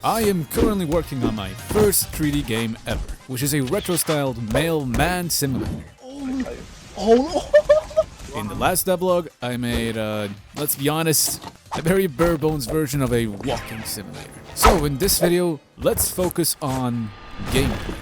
I am currently working on my first 3D game ever, which is a retro-styled Mailman simulator. In the last devlog, I made, let's be honest, a very bare-bones version of a walking simulator. So in this video, let's focus on gameplay.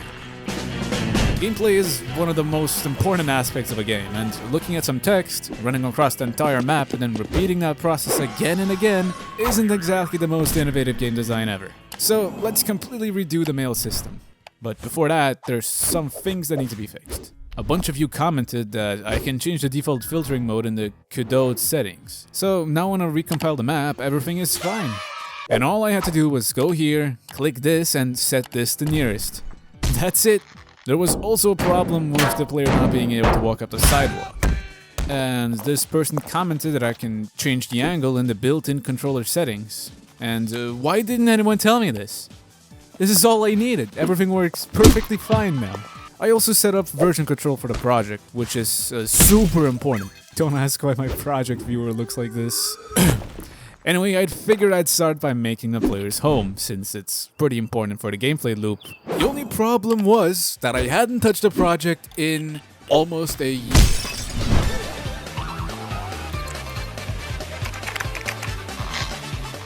Gameplay is one of the most important aspects of a game, and looking at some text, running across the entire map, and then repeating that process again and again isn't exactly the most innovative game design ever. So let's completely redo the mail system. But before that, there's some things that need to be fixed. A bunch of you commented that I can change the default filtering mode in the Godot settings. So now when I recompile the map, everything is fine. And all I had to do was go here, click this, and set this to nearest. That's it. There was also a problem with the player not being able to walk up the sidewalk. And this person commented that I can change the angle in the built-in controller settings. And why didn't anyone tell me this? This is all I needed. Everything works perfectly fine now. I also set up version control for the project, which is super important. Don't ask why my project viewer looks like this. Anyway, I'd figured I'd start by making the player's home, since it's pretty important for the gameplay loop. The only problem was that I hadn't touched the project in almost a year.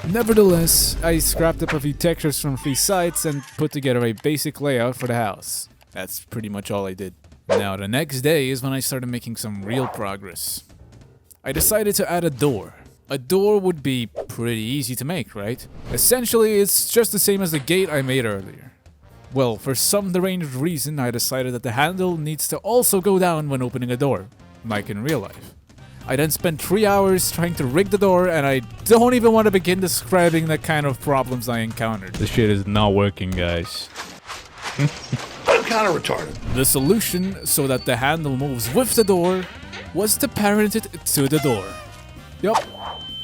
Nevertheless, I scrapped up a few textures from 3 sites and put together a basic layout for the house. That's pretty much all I did. Now the next day is when I started making some real progress. I decided to add a door. A door would be pretty easy to make, right? Essentially, it's just the same as the gate I made earlier. Well, for some deranged reason, I decided that the handle needs to also go down when opening a door, like in real life. I then spent 3 hours trying to rig the door, and I don't even want to begin describing the kind of problems I encountered. This shit is not working, guys. I'm kind of retarded. The solution, so that the handle moves with the door, was to parent it to the door. Yup,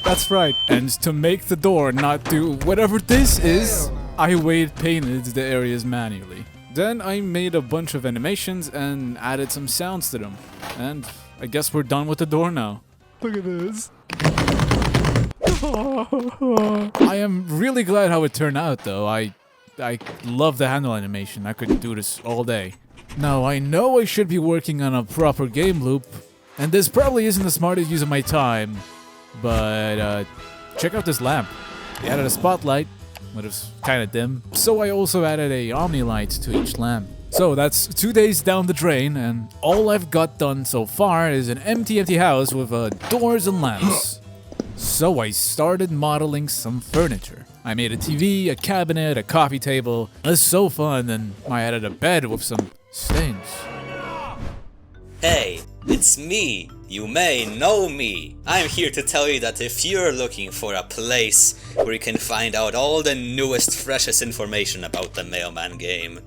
that's right. And to make the door not do whatever this is, I weight painted the areas manually. Then I made a bunch of animations and added some sounds to them. And I guess we're done with the door now. Look at this. I am really glad how it turned out though. I love the handle animation. I could do this all day. Now I know I should be working on a proper game loop, and this probably isn't the smartest use of my time, but check out this lamp. I added a spotlight, but it was kind of dim. So I also added a Omni light to each lamp. So that's 2 days down the drain, and all I've got done so far is an empty house with doors and lamps. So I started modeling some furniture. I made a TV, a cabinet, a coffee table, a sofa, and then I added a bed with some stains. Hey, it's me. You may know me. I'm here to tell you that if you're looking for a place where you can find out all the newest, freshest information about the Mailman game,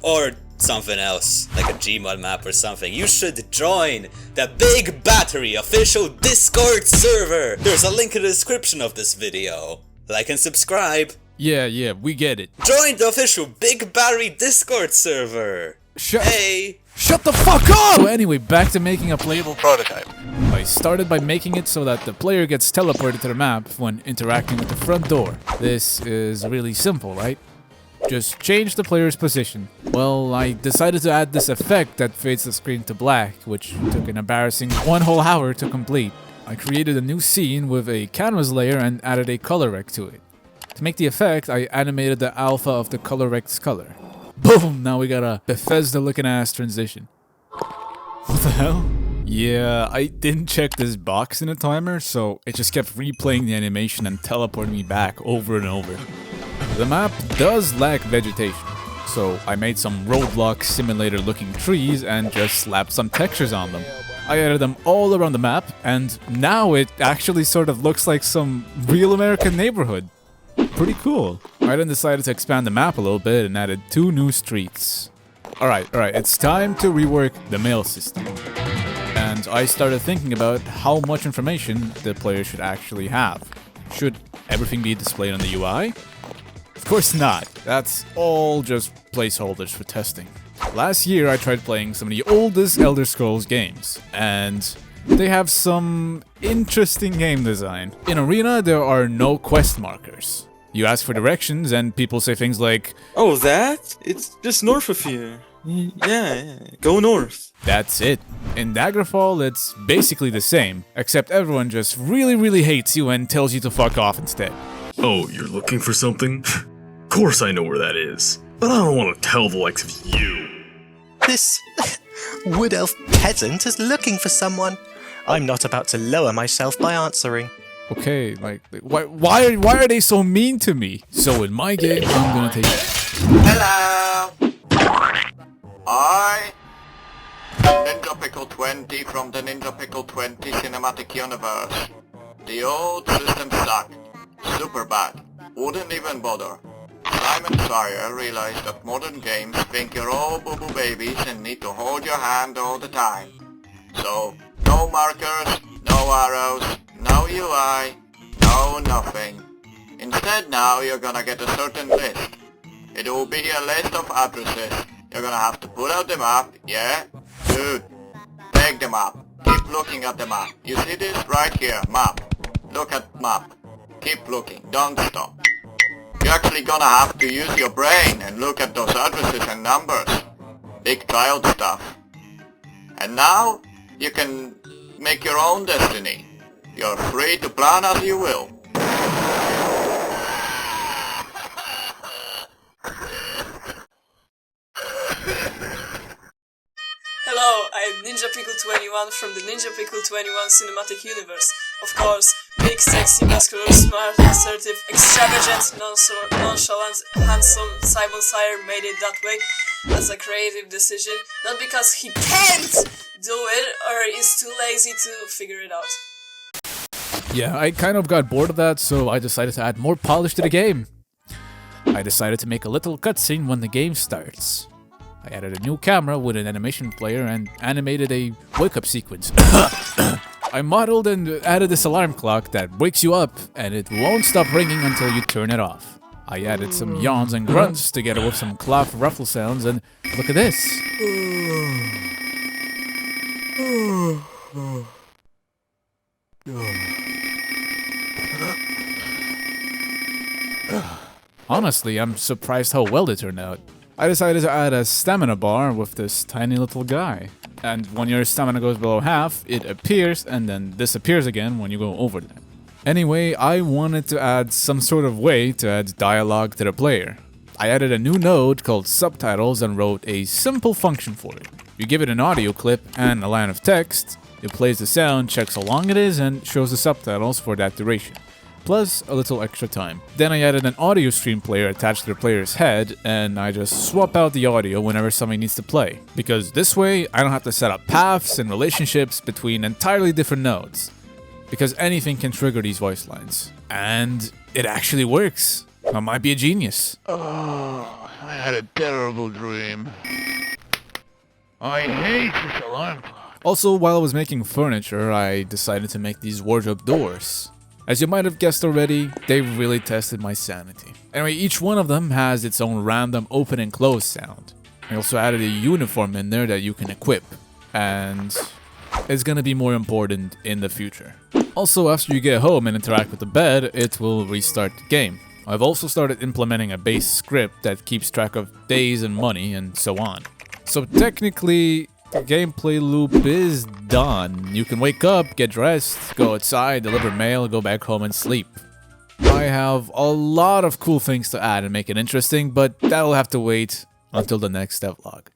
or something else, like a Gmod map or something, you should join the Big Battery official Discord server. There's a link in the description of this video. Like and subscribe. Yeah, we get it. Join the official Big Battery Discord server. Hey! Shut the fuck up! So anyway, back to making a playable prototype. I started by making it so that the player gets teleported to the map when interacting with the front door. This is really simple, right? Just change the player's position. Well, I decided to add this effect that fades the screen to black, which took an embarrassing 1 whole hour to complete. I created a new scene with a canvas layer and added a color rect to it. To make the effect, I animated the alpha of the color rect's color. Boom! Now we got a Bethesda-looking ass transition. What the hell? Yeah, I didn't check this box in the timer, so it just kept replaying the animation and teleporting me back over and over. The map does lack vegetation, so I made some roadblock simulator looking trees and just slapped some textures on them. I added them all around the map, and now it actually sort of looks like some real American neighborhood. Pretty cool. I then decided to expand the map a little bit and added 2 new streets. Alright, it's time to rework the mail system. And I started thinking about how much information the player should actually have. Should everything be displayed on the UI? Of course not. That's all just placeholders for testing. Last year I tried playing some of the oldest Elder Scrolls games, and they have some interesting game design. In Arena there are no quest markers. You ask for directions and people say things like, Oh, that? It's just north of here. Yeah, go north. that's it. In Daggerfall, it's basically the same, except everyone just really hates you and tells you to fuck off instead. Oh, you're looking for something? Of course I know where that is, but I don't want to tell the likes of you. This wood elf peasant is looking for someone. I'm not about to lower myself by answering. Okay, like, why are they so mean to me? So in my game, I'm gonna take... Hello! I, Ninja Pickle 20 from the Ninja Pickle 20 cinematic universe. The old system sucked. Super bad. Wouldn't even bother. Simon Sawyer realized that modern games think you're all boo-boo babies and need to hold your hand all the time. So, no markers, no arrows, no UI, no nothing. Instead now you're gonna get a certain list. It will be a list of addresses. You're gonna have to put out the map, yeah? Good. Take the map. Keep looking at the map. You see this right here, map. Look at map. Keep looking, don't stop. You're actually gonna have to use your brain and look at those addresses and numbers. Big child stuff. And now, you can make your own destiny. You're free to plan as you will. Hello, I'm Ninja Pickle 21 from the Ninja Pickle 21 cinematic universe. Of course, big, sexy, muscular, smart, assertive, extravagant, nonchalant, handsome Simon Sawyer made it that way as a creative decision, not because he can't do it or is too lazy to figure it out. Yeah, I kind of got bored of that, so I decided to add more polish to the game. I decided to make a little cutscene when the game starts. I added a new camera with an animation player and animated a wake-up sequence. I modeled and added this alarm clock that wakes you up, and it won't stop ringing until you turn it off. I added some yawns and grunts together with some cloth ruffle sounds, and look at this. Honestly, I'm surprised how well they turned out. I decided to add a stamina bar with this tiny little guy. And when your stamina goes below half, it appears and then disappears again when you go over that. Anyway, I wanted to add some sort of way to add dialogue to the player. I added a new node called Subtitles and wrote a simple function for it. You give it an audio clip and a line of text, it plays the sound, checks how long it is, and shows the subtitles for that duration. Plus a little extra time. Then I added an audio stream player attached to the player's head, and I just swap out the audio whenever something needs to play. Because this way, I don't have to set up paths and relationships between entirely different nodes. Because anything can trigger these voice lines. And it actually works. I might be a genius. Oh, I had a terrible dream. I hate this alarm clock. Also, while I was making furniture, I decided to make these wardrobe doors. As you might have guessed already, they really tested my sanity. Anyway, each one of them has its own random open and close sound. I also added a uniform in there that you can equip, and it's gonna be more important in the future. Also, after you get home and interact with the bed, it will restart the game. I've also started implementing a base script that keeps track of days and money and so on. So technically, the gameplay loop is done. You can wake up, get dressed, go outside, deliver mail, go back home and sleep. I have a lot of cool things to add and make it interesting, but that'll have to wait until the next devlog.